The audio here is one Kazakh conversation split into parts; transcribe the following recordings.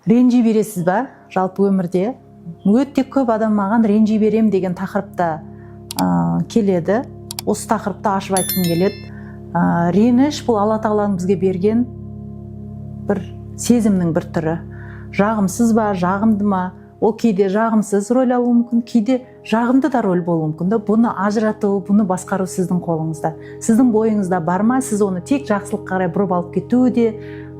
Ренжи бересіз ба? Жалпы өмірде өте көп адам маған ренжи берем деген тақырыпта келеді. Осы тақырыпты ашып айтқым келеді. Реніш бұл Алла тағаланың бізге берген бір сезімнің бір түрі. Жағымсыз ба, жағымды ма? Ол кейде жағымсыз рөл алуы мүмкін, кейде жағымды да рөл болуы мүмкін. Бұны ажырату, бұны басқару сіздің қолыңызда. Сіздің бойыңызда бар ма? Сіз оны тек жақсылыққа қарай бұрып алып кету де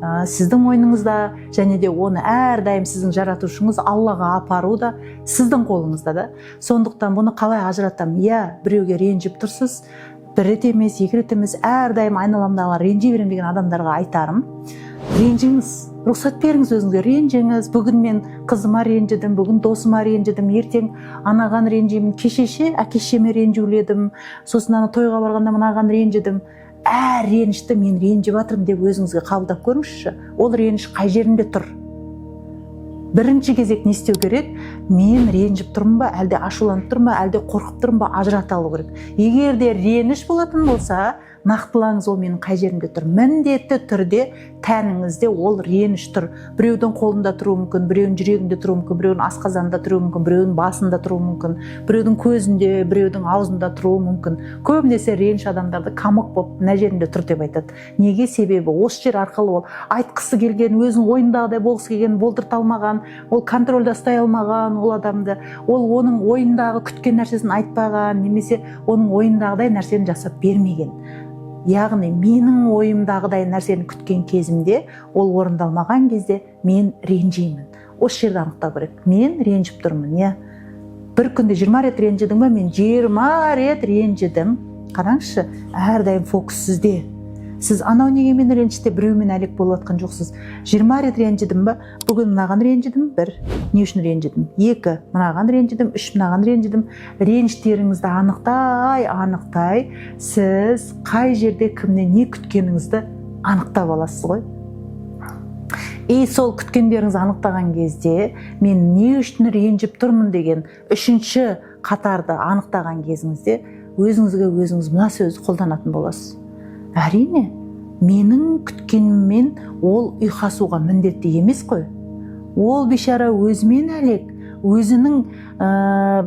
сіздің мойныңызда, және де оны әрдайым сіздің жаратушыңыз Аллаға апару да сіздің қолыңызда да. Сондықтан бұны қалай ажыратамын? Біреуге ренжіп тұрсыз, бір рет емес, екі рет емес, әрдайым айналамдағы ренжи берем деген адамдарға айтарым: ренжіңіз, рұқсат беріңіз өзіңізге, ренжіңіз. Бүгін мен қызыма ренжідім, бүгін досыма ренжідім, ертең анаған ренжимін, кешеше әке-шешеме ренжуледім, сосын тойға барғанда мынаған ренжідім. Әр ренішті мен ренжіп жатырмын деп өзіңізге қабылдап көріңізші. Ол реніш қай жерінде тұр? Бірінші кезек не істеу керек? Мен ренжіп тұрмын ба, әлде ашуланып тұрмын ба, әлде қорқып тұрмын ба, ажырата алу керек. Егер де реніш болатын болса, нақтылаңыз, ол менің қай жерімде тұр. Міндетті түрде тәніңізде ол реніш тұр. Біреудің қолында тұруы мүмкін, біреудің жүрегінде тұруы мүмкін, біреудің асқазанында тұруы мүмкін, біреудің басында тұруы мүмкін, біреудің көзінде, біреудің аузында тұруы мүмкін. Көбінесе реніш адамдарды камық болып мына жерінде тұр деп айтады. Неге? Себебі осы жер арқылы ол айтқысы келген, өзінің ойындағыдай болғысы келген болдырта алмаған, ол контрольда ұстай алмаған ол адамды, ол оның ойындағы күткен нәрсесін айтпаған, немесе оның ойындағыдай нәрсені жасап бермеген. Яғни менің ойымдағыдай нәрсені күткен кезімде ол орындалмаған кезде мен ренжимін. Осы жерді анықтау керек. Мен ренжіп тұрмын. Бір күнде 20 рет ренжідің ба? Мен 20 рет ренжідім. Қараңызшы, әрдайым фокус сізде. Сіз анау неге мені ренжітті, біреумен әлек болып жатқан жоқсыз. 20 рет ренжідім ба? Бүгін мынаған ренжідім, 1. Не үшін ренжідім? 2. Мынаған ренжідім, 3. Мынаған ренжідім. Реніштеріңізді анықтай, сіз қай жерде кімнен не күткеніңізді анықтап аласыз ғой. Сол күткендеріңізді анықтаған кезде мен не үшін ренжіп тұрмын деген 3-ші қатарды анықтаған кезіңізде өзіңізге өзіңіз мына сөзді қолданатын боласыз: әрине, менің күткеніммен ол ұйқасуға міндетті емес қой. Ол бейшара өзімен әлек, өзінің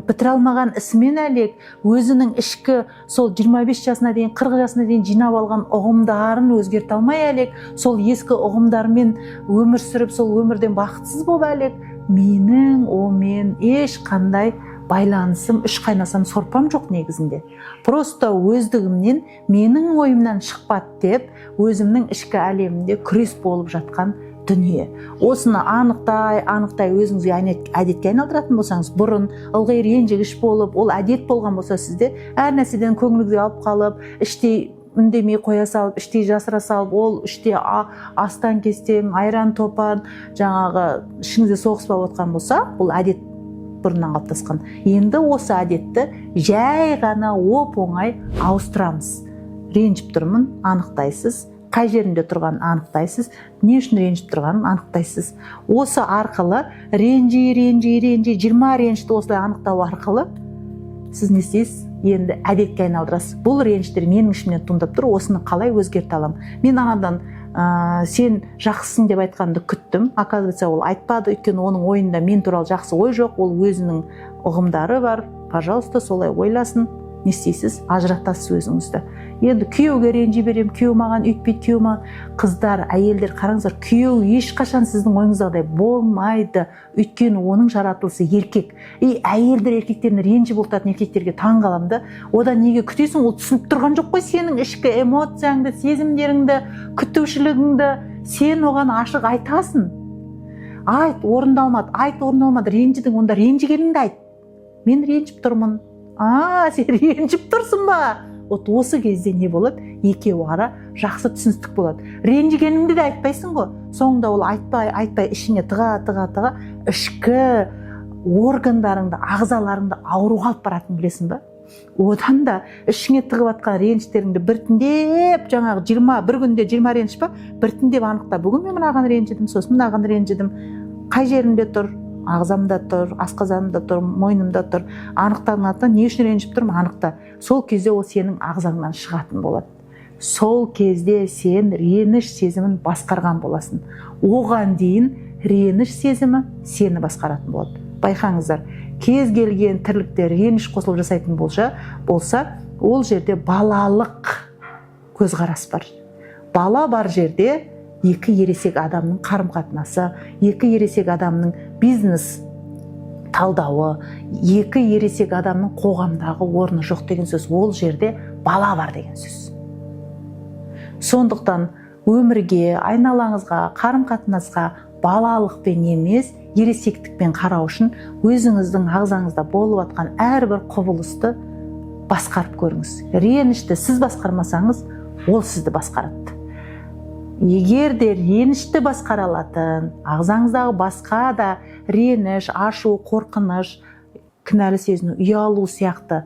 бітіре алмаған ісімен әлек, өзінің ішкі сол 25 жасына дейін, 40 жасына дейін жинап алған ұғымдарын өзгерте алмай әлек, сол ескі ұғымдармен өмір сүріп, сол өмірден бақытсыз болып әлек. Менің омен ешқандай байланысым, үш қайнасам сорпам жоқ негізінде. Просто өздігімнен менің ойымнан шықпады деп өзімнің ішкі әлемінде күрес болып жатқан дүние. Осыны анықтай өзіңізге әдетке айналдыратын болсаңыз, бұрын ылғи ренжігіш болып, ол әдет болған болса сізде, әр нәрседен көңіліңізге алып қалып, іштей үндемей қоя салып, іштей жасыра салып, ол іште астан кестең, айран топан, жаңағы ішіңізде соғыспап отқан болса, бұл әдет бұрыннан қалыптасқан. Енді осы әдетті жай ғана оп-оңай ауыстырамыз. Ренжіп тұрмын, анықтайсыз. Қай жерінде тұрғанын анықтайсыз. Не үшін ренжіп тұрғанын анықтайсыз. Осы арқылы ренжи 20 ренжді осылай анықтау арқылы сіз не істейсіз? Енді әдетке айналдырасыз. Бұл ренждер менің ішімнен туындап тұр, осыны қалай өзгерте аламын? Мен анадан сен жақсысың деп айтқанды күттім. Оказывается, ол айтпады, өйткені оның ойында мен туралы жақсы ой жоқ, ол өзінің ұғымдары бар. Пожалуйста, солай ойласын. Не істейсіз? Ажыратасыз өзіңізді. Енді күйеуге ренжи берем, күйеу маған өйтпейді, күйеу ма? Қыздар, әйелдер, қараңыздар, күйеу ешқашан сіздің ойыңыздағыдай болмайды. Өйткені оның жаратылысы еркек. Әйелдер еркектерін ренжіп отыратын еркектерге таң қаламды. Одан неге күтесің? Ол түсініп тұрған жоқ қой сенің ішкі эмоцияңды, сезімдеріңді, күтушілігіңді. Сен оған ашық айтасың. Айт, орындалмады, ренжідің, онда ренжігеніңді айт. Мен ренжіп тұрмын. Сен ренжіп тұрсың ба? Осы кезде не болады? Екеуі ара жақсы түсіністік болады. Ренжігеніңді де айтпайсың ғой. Соңында ол айтпай ішіне тыға ішкі органдарыңды, ағзаларыңды ауруға алып баратынын білесің ба? Одан да ішіңе тығып атқан реніштеріңді біртіндеп, жаңағы 21 күнде 20 реніш па? Біртіндеп анықта. Бүгін мен мынаған ренжідім, сосын мынаған ренжідім. Қай жерінде тұр? Ағзамда тұр, асқазанымда тұр, мойнымда тұр. Анықтағаннан не үшін ренжіп тұрмын? Анықта. Сол кезде ол сенің ағзаңнан шығатын болады. Сол кезде сен реніш сезімін басқарған боласың. Оған дейін реніш сезімі сені басқаратын болады. Байқаңыздар, кез келген тірлікте реніш қосылып жасайтын болса, ол жерде балалық көзқарас бар. Бала бар жерде екі ересек адамның қарым-қатынасы, екі ересек адамның бизнес талдауы, екі ересек адамның қоғамдағы орны жоқ деген сөз. Ол жерде бала бар деген сөз. Сондықтан өмірге, айналаңызға, қарым-қатынасқа балалықпен емес, ересектікпен қарау үшін өзіңіздің ағзаңызда болып жатқан әрбір құбылысты басқарып көріңіз. Ренішті сіз басқармасаңыз, ол сізді басқарады. Егер де ренішті басқара алатын, ағзаңыздағы басқа да реніш, ашу, қорқыныш, кінәлі сезіну, ұялу сияқты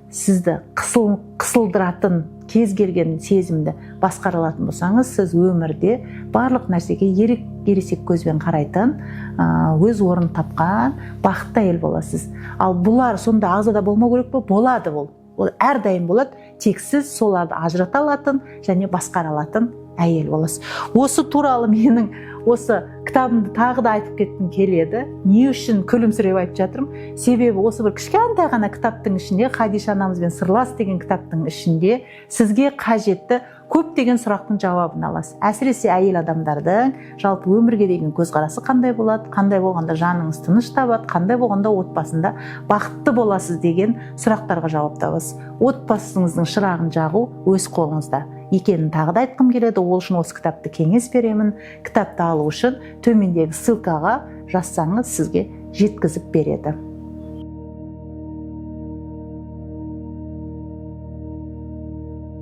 сізді қысылдыратын кез келген сезімді басқара алатын болсаңыз, сіз өмірде барлық нәрсеге ересек көзбен қарайтын, өз орнын тапқан бақытты әйел боласыз. Ал бұлар сонда ағзада болмау керек пе? Болады ол. Ол әрдайым болады, тек сіз соларды ажырата алатын және басқара алатын әйел боласыз. Осы туралы менің осы кітабымды тағы да айтып кеткім келеді. Не үшін күлімсіреп айтып жатырмын? Себебі осы бір кішкентай ғана кітаптың ішінде, Хадиша анамызбен сырлас деген кітаптың ішінде сізге қажетті көптеген сұрақтың жауабын аласыз. Әсіресе әйел адамдардың жалпы өмірге деген көзқарасы қандай болады, қандай болғанда жаныңыз тыныш табады, қандай болғанда отбасында бақытты боласыз деген сұрақтарға жауап табасыз. Отбасыңыздың шырағын жағу өз қолыңызда екенін тағы да айтқым келеді. Ол үшін осы кітапты кеңес беремін. Кітапты алу үшін төмендегі ссылкаға жазсаңыз сізге жеткізіп береді.